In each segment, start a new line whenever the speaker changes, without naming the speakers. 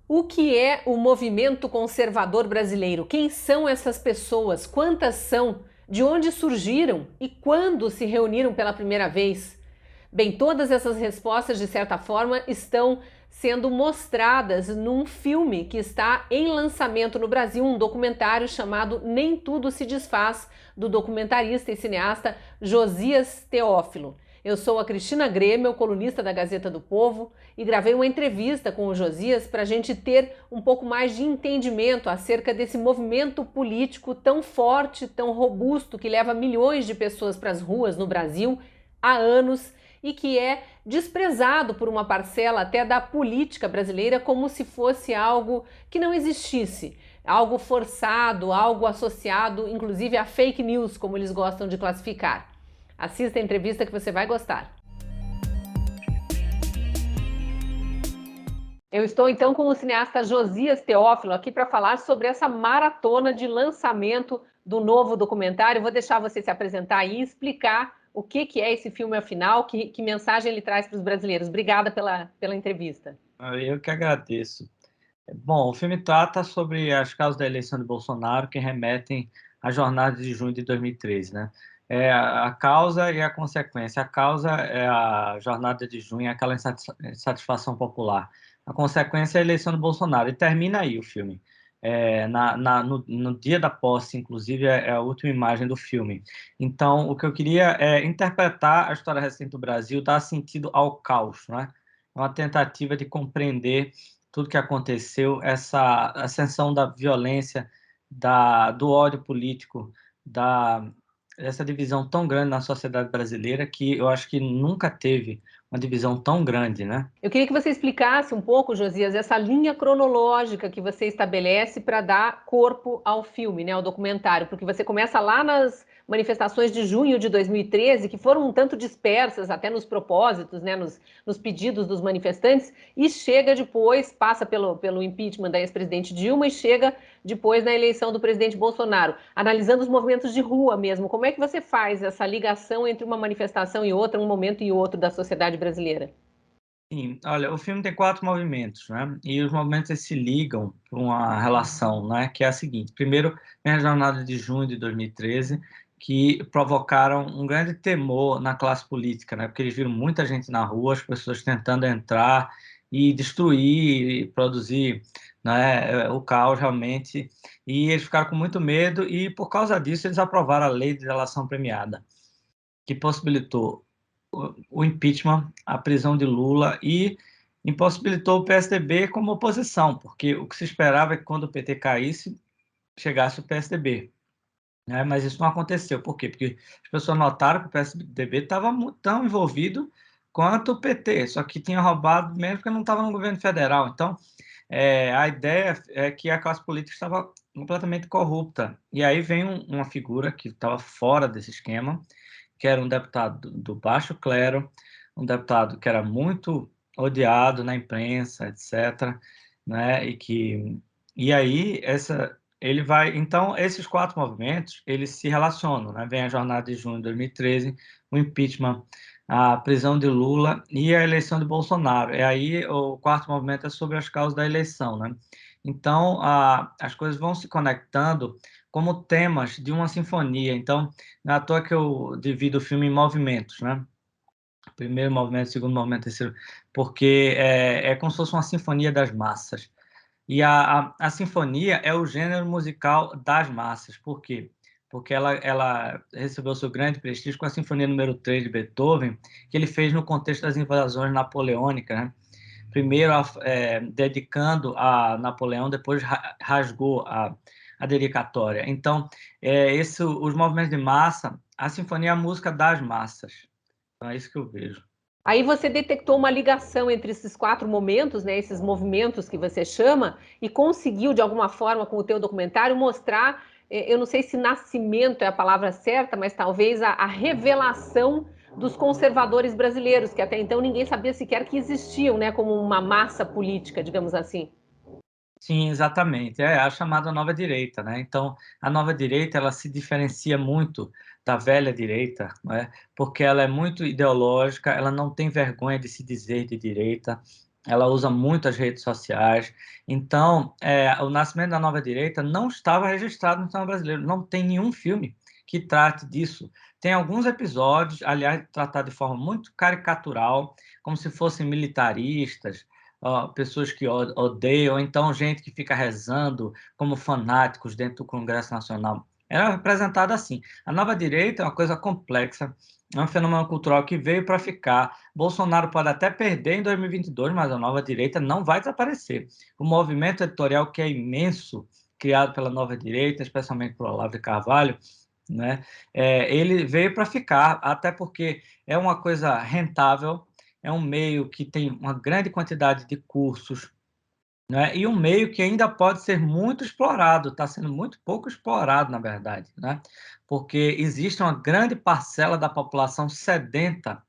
O que é o movimento conservador brasileiro? Quem são essas pessoas? Quantas são? De onde surgiram? E quando se reuniram pela primeira vez? Bem, todas essas respostas, de certa forma, estão sendo mostradas num filme que está em lançamento no Brasil, um documentário chamado Nem Tudo Se Desfaz, do documentarista e cineasta Josias Teófilo. Eu sou a Cristina Grêmio, colunista da Gazeta do Povo, e gravei uma entrevista com o Josias para a gente ter um pouco mais de entendimento acerca desse movimento político tão forte, tão robusto, que leva milhões de pessoas para as ruas no Brasil há anos e que é desprezado por uma parcela até da política brasileira como se fosse algo que não existisse, algo forçado, algo associado inclusive a fake news, como eles gostam de classificar. Assista a entrevista que você vai gostar. Eu estou então com o cineasta Josias Teófilo aqui para falar sobre essa maratona de lançamento do novo documentário. Vou deixar você se apresentar e explicar o que é esse filme afinal, que mensagem ele traz para os brasileiros. Obrigada pela entrevista.
Eu que agradeço. Bom, o filme trata sobre as causas da eleição de Bolsonaro que remetem à jornada de junho de 2013, né? É a causa e a consequência. A causa é a jornada de junho, aquela insatisfação popular. A consequência é a eleição do Bolsonaro. E termina aí o filme. No dia da posse, inclusive, é a última imagem do filme. Então, o que eu queria é interpretar a história recente do Brasil, dar sentido ao caos, né? É uma tentativa de compreender tudo que aconteceu, essa ascensão da violência, do ódio político, dessa divisão tão grande na sociedade brasileira que eu acho que nunca teve uma divisão tão grande, né?
Eu queria que você explicasse um pouco, Josias, essa linha cronológica que você estabelece para dar corpo ao filme, né, ao documentário, porque você começa lá nas manifestações de junho de 2013, que foram um tanto dispersas até nos propósitos, né, nos pedidos dos manifestantes, e chega depois, passa pelo impeachment da ex-presidente Dilma e chega depois na eleição do presidente Bolsonaro, analisando os movimentos de rua mesmo. Como é que você faz essa ligação entre uma manifestação e outra, um momento e outro da sociedade brasileira?
Sim, olha, o filme tem 4 movimentos, né? E os movimentos eles se ligam por uma relação, né? Que é a seguinte: primeiro, vem a jornada de junho de 2013, que provocaram um grande temor na classe política, né? Porque eles viram muita gente na rua, as pessoas tentando entrar e destruir, e produzir, né? O caos realmente. E eles ficaram com muito medo e por causa disso eles aprovaram a lei de delação premiada, que possibilitou o impeachment, a prisão de Lula e impossibilitou o PSDB como oposição, porque o que se esperava é que quando o PT caísse, chegasse o PSDB, né? Mas isso não aconteceu. Por quê? Porque as pessoas notaram que o PSDB estava tão envolvido quanto o PT, só que tinha roubado mesmo porque não estava no governo federal. Então, a ideia é que a classe política estava completamente corrupta. E aí vem uma figura que estava fora desse esquema, que era um deputado do baixo clero, um deputado que era muito odiado na imprensa, etc., né? E aí ele vai, então esses 4 movimentos eles se relacionam, né? Vem a jornada de junho de 2013, o impeachment, a prisão de Lula e a eleição de Bolsonaro. E aí o quarto movimento é sobre as causas da eleição, né? Então as coisas vão se conectando como temas de uma sinfonia. Então, não é à toa que eu divido o filme em movimentos, né? Primeiro movimento, segundo movimento, terceiro, porque é como se fosse uma sinfonia das massas. E a sinfonia é o gênero musical das massas. Por quê? Porque ela recebeu seu grande prestígio com a Sinfonia número 3 de Beethoven, que ele fez no contexto das invasões napoleônicas, né? Primeiro dedicando a Napoleão, depois rasgou a dedicatória. Então, os movimentos de massa, a sinfonia é a música das massas. Então, é isso que eu vejo.
Aí você detectou uma ligação entre esses 4 momentos, né, esses movimentos que você chama, e conseguiu, de alguma forma, com o teu documentário, mostrar, eu não sei se nascimento é a palavra certa, mas talvez a revelação dos conservadores brasileiros, que até então ninguém sabia sequer que existiam, né, como uma massa política, digamos assim.
Sim, exatamente. É a chamada nova direita, né? Então, a nova direita ela se diferencia muito da velha direita, né? Porque ela é muito ideológica, ela não tem vergonha de se dizer de direita, ela usa muito as redes sociais. Então, o nascimento da nova direita não estava registrado no cinema brasileiro. Não tem nenhum filme que trate disso. Tem alguns episódios, aliás, tratados de forma muito caricatural, como se fossem militaristas, pessoas que odeiam, ou então gente que fica rezando como fanáticos dentro do Congresso Nacional. Era representado assim. A nova direita é uma coisa complexa, é um fenômeno cultural que veio para ficar. Bolsonaro pode até perder em 2022, mas a nova direita não vai desaparecer. O movimento editorial, que é imenso, criado pela nova direita, especialmente por Olavo de Carvalho, né? Ele veio para ficar, até porque é uma coisa rentável, é um meio que tem uma grande quantidade de cursos, né? E um meio que ainda pode ser muito explorado, está sendo muito pouco explorado, na verdade, né? Porque existe uma grande parcela da população sedenta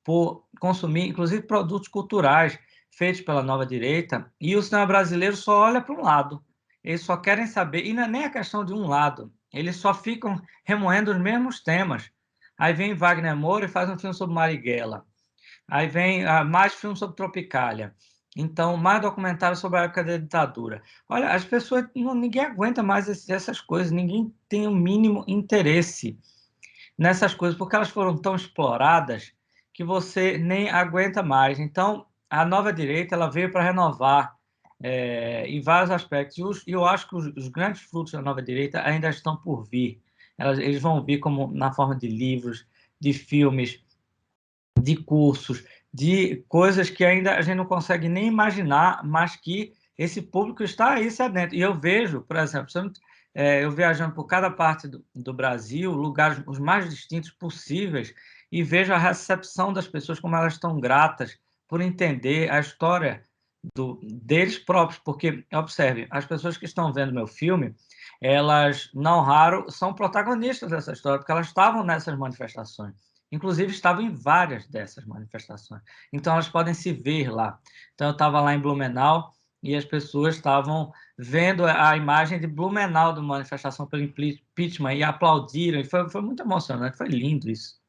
por consumir, inclusive, produtos culturais feitos pela nova direita, e o cinema brasileiro só olha para um lado. Eles só querem saber, e não é nem a questão de um lado, eles só ficam remoendo os mesmos temas. Aí vem Wagner Moura e faz um filme sobre Marighella. Aí vem mais filmes sobre Tropicália. Então, mais documentário sobre a época da ditadura. Olha, as pessoas, ninguém aguenta mais essas coisas, ninguém tem o mínimo interesse nessas coisas, porque elas foram tão exploradas que você nem aguenta mais. Então, a nova direita ela veio para renovar em vários aspectos. E eu acho que os grandes frutos da nova direita ainda estão por vir. Eles vão vir como na forma de livros, de filmes, de cursos, de coisas que ainda a gente não consegue nem imaginar, mas que esse público está aí sedento. E eu vejo, por exemplo, eu viajando por cada parte do Brasil, lugares os mais distintos possíveis, e vejo a recepção das pessoas, como elas estão gratas por entender a história deles próprios, porque, observe, as pessoas que estão vendo meu filme, elas, não raro, são protagonistas dessa história, porque elas estavam nessas manifestações. Inclusive, estavam em várias dessas manifestações. Então, elas podem se ver lá. Então, eu estava lá em Blumenau e as pessoas estavam vendo a imagem de Blumenau, de uma manifestação pelo impeachment, e aplaudiram. E foi muito emocionante, foi lindo isso.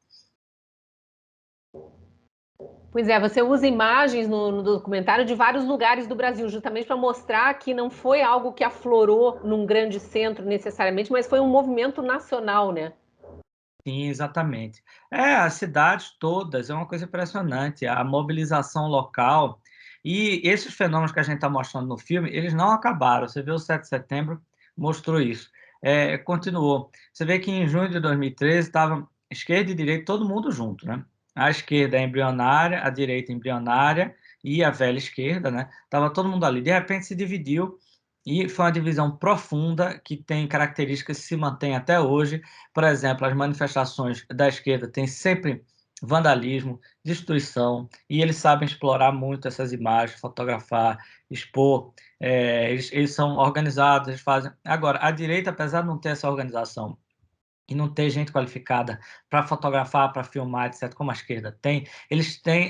Pois é, você usa imagens no documentário de vários lugares do Brasil, justamente para mostrar que não foi algo que aflorou num grande centro necessariamente, mas foi um movimento nacional, né?
Sim, exatamente. As cidades todas, é uma coisa impressionante, a mobilização local e esses fenômenos que a gente está mostrando no filme, eles não acabaram. Você vê o 7 de setembro, mostrou isso. Continuou. Você vê que em junho de 2013 estava esquerda e direita, todo mundo junto, né? A esquerda é embrionária, a direita é embrionária e a velha esquerda, né? Estava todo mundo ali. De repente se dividiu e foi uma divisão profunda que tem características que se mantêm até hoje. Por exemplo, as manifestações da esquerda têm sempre vandalismo, destruição, e eles sabem explorar muito essas imagens, fotografar, expor. Eles são organizados, eles fazem. Agora, a direita, apesar de não ter essa organização e não ter gente qualificada para fotografar, para filmar, etc., como a esquerda tem,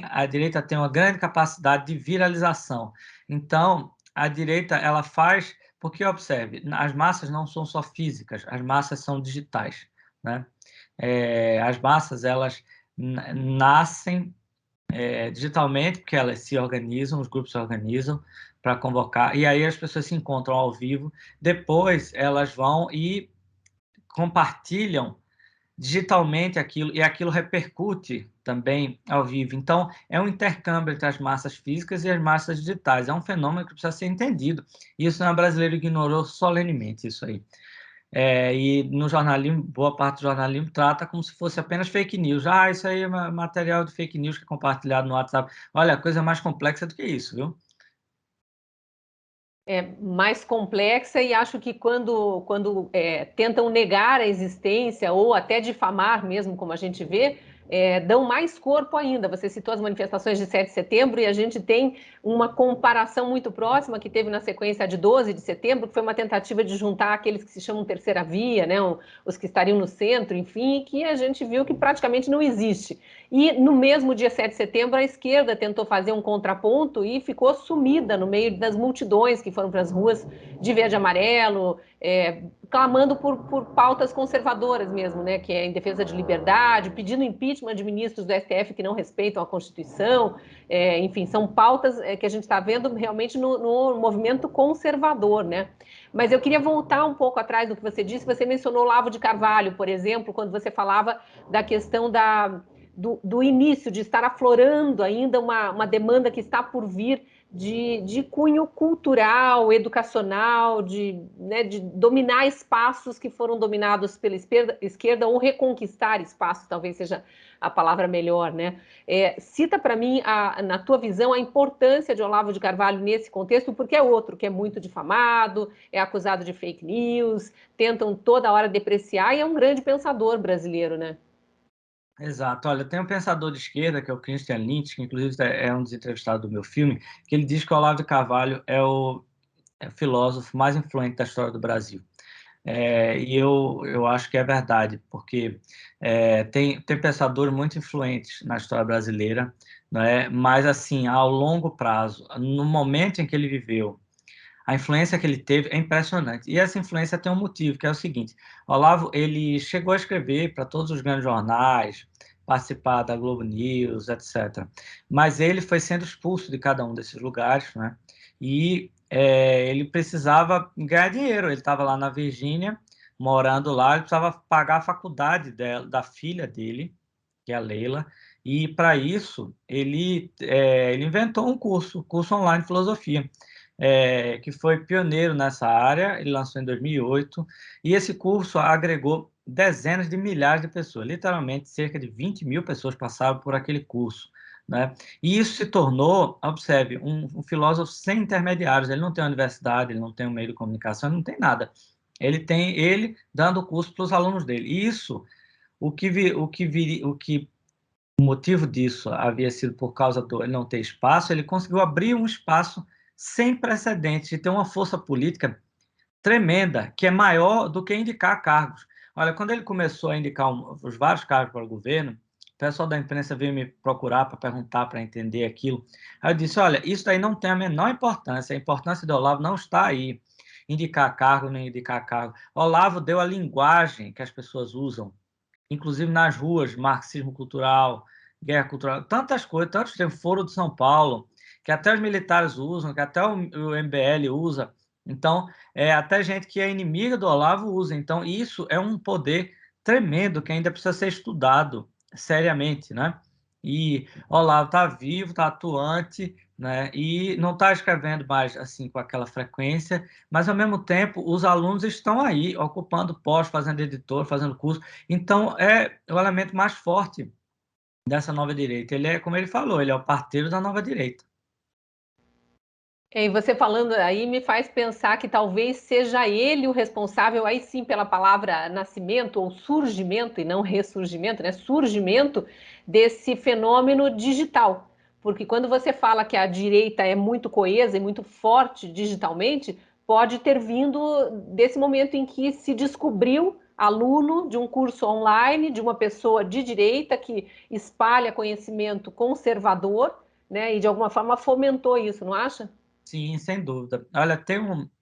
a direita tem uma grande capacidade de viralização. Então, a direita, ela faz, porque observe, as massas não são só físicas, as massas são digitais, né? As massas, elas nascem digitalmente, porque elas se organizam, os grupos se organizam para convocar, e aí as pessoas se encontram ao vivo, depois elas vão e compartilham digitalmente aquilo, e aquilo repercute também ao vivo. Então, é um intercâmbio entre as massas físicas e as massas digitais. É um fenômeno que precisa ser entendido. E o cinema brasileiro ignorou solenemente isso aí. E no jornalismo, boa parte do jornalismo trata como se fosse apenas fake news. Isso aí é material de fake news que é compartilhado no WhatsApp. Olha, a coisa é mais complexa do que isso, viu?
É mais complexa e acho que quando tentam negar a existência ou até difamar mesmo, como a gente vê, dão mais corpo ainda. Você citou as manifestações de 7 de setembro e a gente tem uma comparação muito próxima que teve na sequência de 12 de setembro, que foi uma tentativa de juntar aqueles que se chamam terceira via, né, os que estariam no centro, enfim, que a gente viu que praticamente não existe. E no mesmo dia 7 de setembro, a esquerda tentou fazer um contraponto e ficou sumida no meio das multidões que foram para as ruas de verde e amarelo, clamando por pautas conservadoras mesmo, né, que é em defesa de liberdade, pedindo impeachment de ministros do STF que não respeitam a Constituição, enfim, são pautas que a gente está vendo realmente no movimento conservador, né? Mas eu queria voltar um pouco atrás do que você disse, você mencionou o Olavo de Carvalho, por exemplo, quando você falava da questão do início, de estar aflorando ainda uma demanda que está por vir de cunho cultural, educacional, né, de dominar espaços que foram dominados pela esquerda ou reconquistar espaços, talvez seja a palavra melhor, né? Cita para mim, na tua visão, a importância de Olavo de Carvalho nesse contexto, porque é outro que é muito difamado, é acusado de fake news, tentam toda hora depreciar e é um grande pensador brasileiro, né?
Exato. Olha, tem um pensador de esquerda, que é o Christian Lynch, que inclusive é um dos entrevistados do meu filme, que ele diz que o Olavo de Carvalho é o filósofo mais influente da história do Brasil. E eu acho que é verdade, porque tem pensadores muito influentes na história brasileira, né? Mas, assim, ao longo prazo, no momento em que ele viveu, a influência que ele teve é impressionante. E essa influência tem um motivo, que é o seguinte: Olavo, ele chegou a escrever para todos os grandes jornais, participar da Globo News, etc. Mas ele foi sendo expulso de cada um desses lugares, né? E ele precisava ganhar dinheiro. Ele estava lá na Virgínia, morando lá, ele precisava pagar a faculdade da filha dele, que é a Leila, e para isso ele inventou um curso online de filosofia, que foi pioneiro nessa área. Ele lançou em 2008, e esse curso agregou dezenas de milhares de pessoas, literalmente cerca de 20 mil pessoas passaram por aquele curso, né? E isso se tornou, observe, um filósofo sem intermediários. Ele não tem uma universidade, ele não tem um meio de comunicação, ele não tem nada. Ele tem ele dando o curso para os alunos dele. E isso, o motivo disso havia sido por causa do ele não ter espaço. Ele conseguiu abrir um espaço sem precedentes e ter uma força política tremenda, que é maior do que indicar cargos. Olha, quando ele começou a indicar os vários cargos para o governo, o pessoal da imprensa veio me procurar para perguntar, para entender aquilo. Aí eu disse: olha, isso aí não tem a menor importância. A importância do Olavo não está aí, indicar cargo nem indicar cargo. Olavo deu a linguagem que as pessoas usam, inclusive nas ruas, marxismo cultural, guerra cultural, tantas coisas, tantos termos, Foro de São Paulo, que até os militares usam, que até o MBL usa. Então, até gente que é inimiga do Olavo usa. Então, isso é um poder tremendo que ainda precisa ser estudado seriamente, né? E Olavo está vivo, está atuante, né? E não está escrevendo mais assim com aquela frequência, mas ao mesmo tempo os alunos estão aí ocupando postos, fazendo editor, fazendo curso. Então, é o elemento mais forte dessa nova direita. Ele é, como ele falou, ele é o parteiro da nova direita.
E você falando aí me faz pensar que talvez seja ele o responsável, aí sim, pela palavra nascimento ou surgimento, e não ressurgimento, né? Surgimento desse fenômeno digital. Porque quando você fala que a direita é muito coesa e muito forte digitalmente, pode ter vindo desse momento em que se descobriu aluno de um curso online, de uma pessoa de direita que espalha conhecimento conservador, né? E de alguma forma fomentou isso, não acha?
Sim, sem dúvida. Olha, tem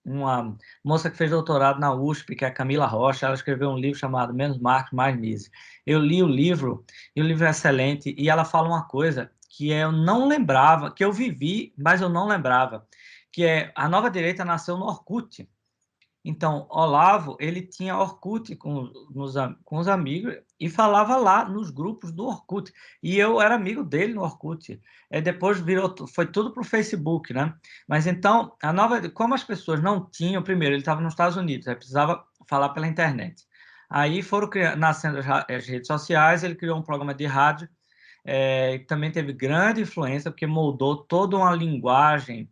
uma moça que fez doutorado na USP, que é a Camila Rocha. Ela escreveu um livro chamado Menos Marx, Mais Mises. Eu li o livro, e o livro é excelente, e ela fala uma coisa que eu não lembrava, que eu vivi, mas eu não lembrava, que é: a nova direita nasceu no Orkut. Então, Olavo, ele tinha Orkut com os amigos e falava lá nos grupos do Orkut. E eu era amigo dele no Orkut. Depois foi tudo para o Facebook, né? Mas então, como as pessoas não tinham, primeiro, ele estava nos Estados Unidos, aí precisava falar pela internet. Aí foram nascendo as redes sociais. Ele criou um programa de rádio, que também teve grande influência, porque moldou toda uma linguagem,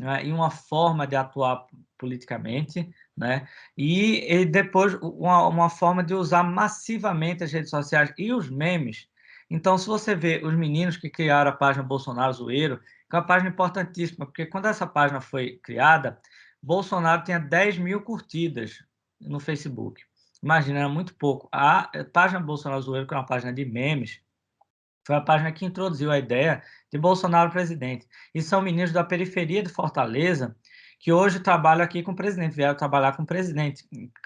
né, e uma forma de atuar politicamente, né? E depois uma forma de usar massivamente as redes sociais e os memes. Então, se você vê os meninos que criaram a página Bolsonaro Zoeiro, que é uma página importantíssima, porque quando essa página foi criada, Bolsonaro tinha 10 mil curtidas no Facebook. Imagina, era muito pouco. A página Bolsonaro Zoeiro, que é uma página de memes, foi a página que introduziu a ideia de Bolsonaro presidente. E são meninos da periferia de Fortaleza que hoje trabalham aqui com o presidente, vieram trabalhar com o presidente,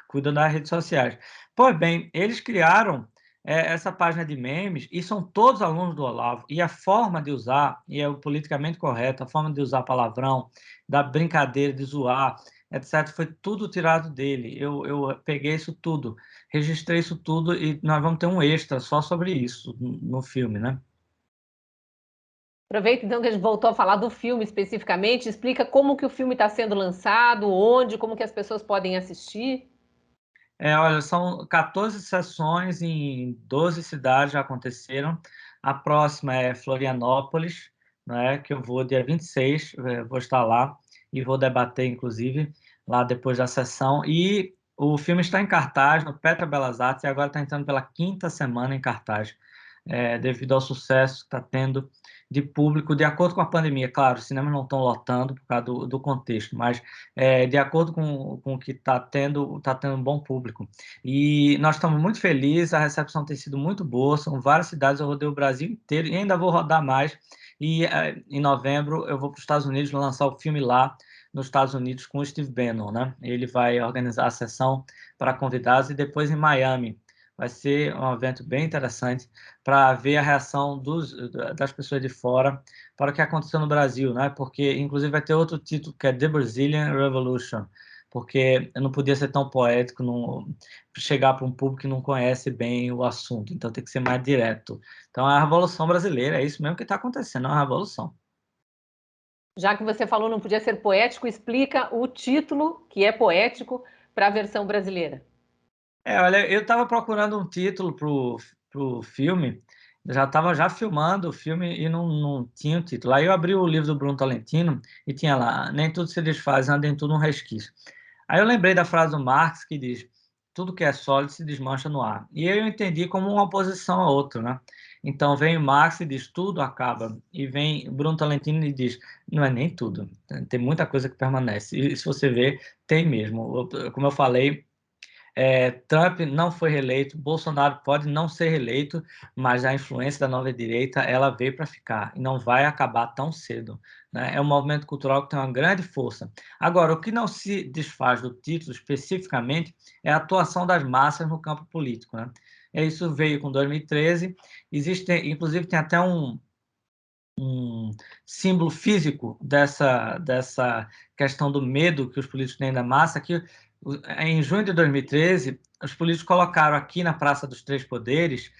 cuidam das redes sociais. Pois bem, eles criaram essa página de memes e são todos alunos do Olavo. E a forma de usar, e é o politicamente correto, a forma de usar palavrão, da brincadeira, de zoar, etc., foi tudo tirado dele. Eu peguei isso tudo, registrei isso tudo e nós vamos ter um extra só sobre isso no filme, né?
Aproveita então que a gente voltou a falar do filme especificamente, explica como que o filme está sendo lançado, onde, como que as pessoas podem assistir.
Olha, são 14 sessões em 12 cidades já aconteceram. A próxima é Florianópolis, né, que eu vou dia 26, vou estar lá e vou debater, inclusive, lá depois da sessão. E o filme está em cartaz no Petra Belas Artes e agora está entrando pela quinta semana em cartaz, devido ao sucesso que está tendo de público, de acordo com a pandemia. Claro, os cinemas não estão lotando por causa do contexto, mas de acordo com o que está tendo um bom público. E nós estamos muito felizes, a recepção tem sido muito boa, são várias cidades, eu rodei o Brasil inteiro e ainda vou rodar mais. E em novembro eu vou para os Estados Unidos lançar o filme lá nos Estados Unidos com o Steve Bannon, né? Ele vai organizar a sessão para convidados e depois em Miami. Vai ser um evento bem interessante para ver a reação das pessoas de fora para o que aconteceu no Brasil, né? Porque, inclusive, vai ter outro título que é The Brazilian Revolution, porque não podia ser tão poético, chegar para um público que não conhece bem o assunto, então tem que ser mais direto. Então, é a Revolução Brasileira, é isso mesmo que está acontecendo, é uma revolução.
Já que você falou não podia ser poético, explica o título, que é poético, para a versão brasileira.
Olha, eu estava procurando um título para o filme, eu já estava já filmando o filme e não tinha o título. Aí eu abri o livro do Bruno Tolentino e tinha lá, nem tudo se desfaz, anda em tudo um resquício. Aí eu lembrei da frase do Marx que diz, tudo que é sólido se desmancha no ar. E eu entendi como uma oposição a outro, né? Então vem o Marx e diz, tudo acaba. E vem o Bruno Tolentino e diz, não é nem tudo, tem muita coisa que permanece. E se você ver, tem mesmo. Como eu falei, Trump não foi reeleito, Bolsonaro pode não ser reeleito, mas a influência da nova direita ela veio para ficar e não vai acabar tão cedo, né? É um movimento cultural que tem uma grande força. Agora, o que não se desfaz do título especificamente é a atuação das massas no campo político, né? Isso veio com 2013. Existe, inclusive, tem até um símbolo físico dessa questão do medo que os políticos têm da massa, que em junho de 2013, os políticos colocaram aqui na Praça dos Três Poderes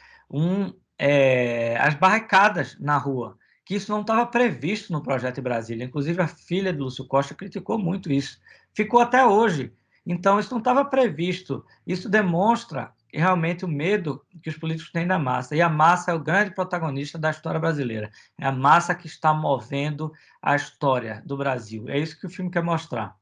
as barricadas na rua, que isso não estava previsto no projeto de Brasília. Inclusive, a filha do Lúcio Costa criticou muito isso. Ficou até hoje. Então, isso não estava previsto. Isso demonstra realmente o medo que os políticos têm da massa. E a massa é o grande protagonista da história brasileira. É a massa que está movendo a história do Brasil. É isso que o filme quer mostrar.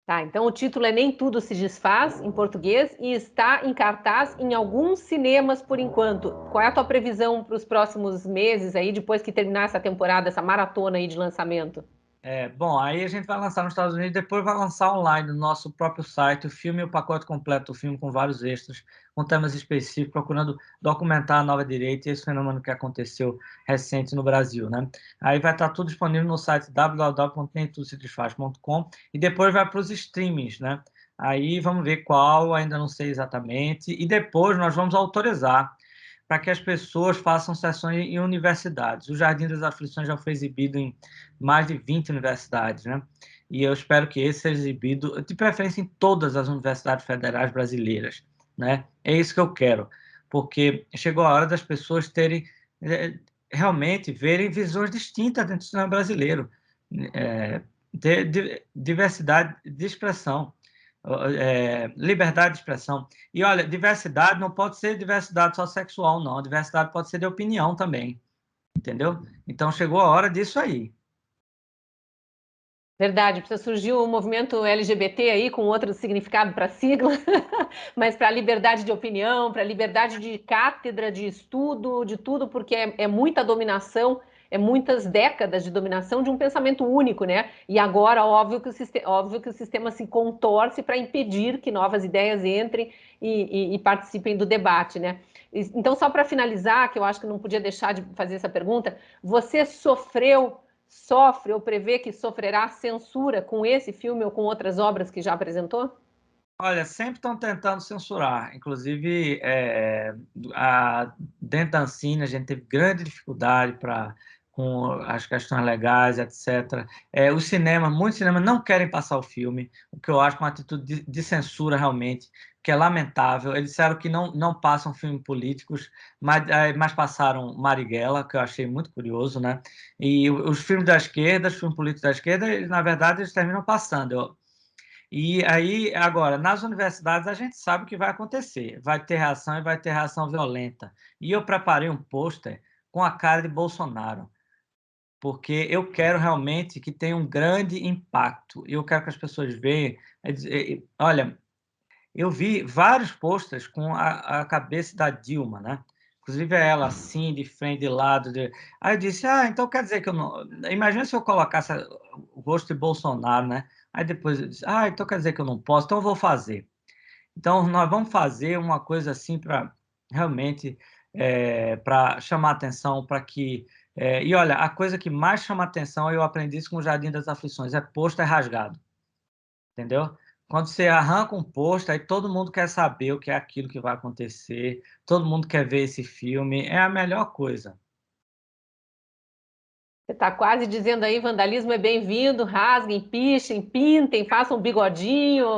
Tá, então o título é Nem Tudo Se Desfaz, em português, e está em cartaz em alguns cinemas por enquanto. Qual é a tua previsão para os próximos meses aí, depois que terminar essa temporada, essa maratona aí de lançamento?
Bom, aí a gente vai lançar nos Estados Unidos, depois vai lançar online no nosso próprio site o filme e o pacote completo do filme com vários extras, com temas específicos, procurando documentar a nova direita e esse fenômeno que aconteceu recente no Brasil, né? Aí vai estar tudo disponível no site www.nemtudossedesfaz.com e depois vai para os streamings, né? Aí vamos ver qual, ainda não sei exatamente, e depois nós vamos autorizar para que as pessoas façam sessões em universidades. O Jardim das Aflições já foi exibido em mais de 20 universidades, né? E eu espero que esse seja exibido, de preferência, em todas as universidades federais brasileiras, né? É isso que eu quero, porque chegou a hora das pessoas terem, realmente, verem visões distintas dentro do cinema brasileiro, ter diversidade de expressão, liberdade de expressão. E olha, diversidade não pode ser diversidade só sexual, não. A diversidade pode ser de opinião também, entendeu? Então chegou a hora disso aí.
Verdade, precisa surgir o movimento LGBT aí com outro significado para a sigla, mas para a liberdade de opinião, para a liberdade de cátedra, de estudo, de tudo, porque é muita dominação, é muitas décadas de dominação de um pensamento único, né? E agora, óbvio que o sistema se contorce para impedir que novas ideias entrem e participem do debate, né? Então, só para finalizar, que eu acho que não podia deixar de fazer essa pergunta, você sofreu sofre ou prevê que sofrerá censura com esse filme ou com outras obras que já apresentou?
Olha, sempre estão tentando censurar, inclusive, dentro da Ancine a gente teve grande dificuldade com as questões legais, etc. Os cinemas, muitos cinemas não querem passar o filme, o que eu acho uma atitude de censura realmente, que é lamentável. Eles disseram que não passam filmes políticos, mas passaram Marighella, que eu achei muito curioso, né? E os filmes da esquerda, os filmes políticos da esquerda, na verdade, eles terminam passando. E aí, agora, nas universidades, a gente sabe o que vai acontecer. Vai ter reação e vai ter reação violenta. E eu preparei um pôster com a cara de Bolsonaro, porque eu quero realmente que tenha um grande impacto. Eu quero que as pessoas vejam. Olha, eu vi vários posters com a cabeça da Dilma, né? Inclusive ela assim, de frente, de lado. Aí eu disse, então quer dizer que eu não... Imagina se eu colocasse o rosto de Bolsonaro, né? Aí depois eu disse, então quer dizer que eu não posso, então eu vou fazer. Então nós vamos fazer uma coisa assim para realmente para chamar atenção, para que... e olha, a coisa que mais chama atenção, eu aprendi isso com o Jardim das Aflições, é pôster rasgado. Entendeu? Quando você arranca um posto, aí todo mundo quer saber o que é aquilo que vai acontecer, todo mundo quer ver esse filme, é a melhor coisa.
Você está quase dizendo aí, vandalismo é bem-vindo, rasguem, pichem, pintem, façam um bigodinho,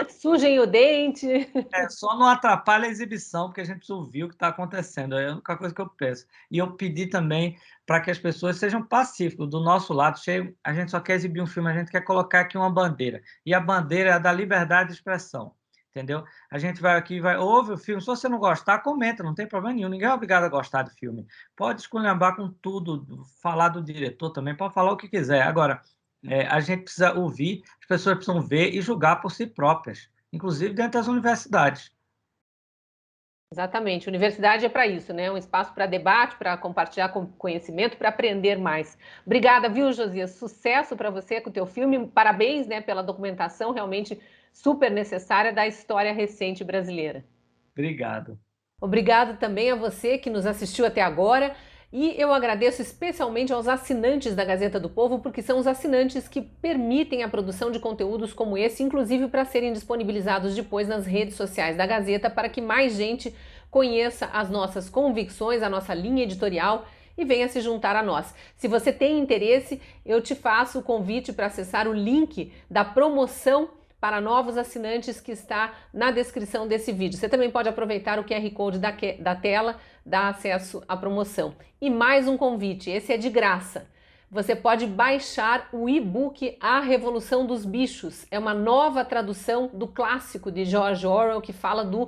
sujem o dente.
Só não atrapalha a exibição, porque a gente precisa ouvir o que está acontecendo, é a única coisa que eu peço. E eu pedi também para que as pessoas sejam pacíficas, do nosso lado, a gente só quer exibir um filme, a gente quer colocar aqui uma bandeira, e a bandeira é a da liberdade de expressão. Entendeu? A gente vai aqui, ouve o filme. Se você não gostar, comenta, não tem problema nenhum. Ninguém é obrigado a gostar do filme. Pode esculhambar com tudo, falar do diretor também, pode falar o que quiser. Agora, a gente precisa ouvir, as pessoas precisam ver e julgar por si próprias, inclusive dentro das universidades.
Exatamente, universidade é para isso, né? Um espaço para debate, para compartilhar conhecimento, para aprender mais. Obrigada, viu, Josias? Sucesso para você com o teu filme. Parabéns, né, pela documentação realmente super necessária da história recente brasileira.
Obrigado.
Obrigado também a você que nos assistiu até agora. E eu agradeço especialmente aos assinantes da Gazeta do Povo, porque são os assinantes que permitem a produção de conteúdos como esse, inclusive para serem disponibilizados depois nas redes sociais da Gazeta, para que mais gente conheça as nossas convicções, a nossa linha editorial e venha se juntar a nós. Se você tem interesse, eu te faço o convite para acessar o link da promoção para novos assinantes que está na descrição desse vídeo. Você também pode aproveitar o QR Code da tela, dar acesso à promoção. E mais um convite, esse é de graça. Você pode baixar o e-book A Revolução dos Bichos. É uma nova tradução do clássico de George Orwell que fala do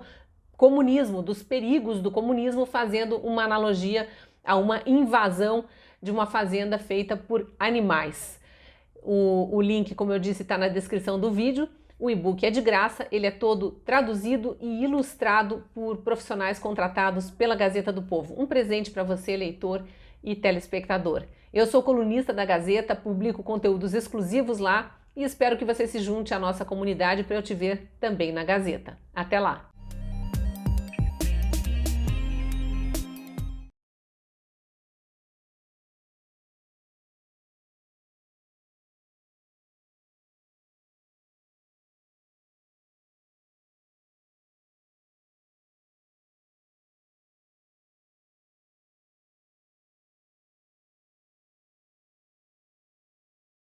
comunismo, dos perigos do comunismo, fazendo uma analogia a uma invasão de uma fazenda feita por animais. O link, como eu disse, está na descrição do vídeo. O e-book é de graça, ele é todo traduzido e ilustrado por profissionais contratados pela Gazeta do Povo. Um presente para você, leitor e telespectador. Eu sou colunista da Gazeta, publico conteúdos exclusivos lá e espero que você se junte à nossa comunidade para eu te ver também na Gazeta. Até lá!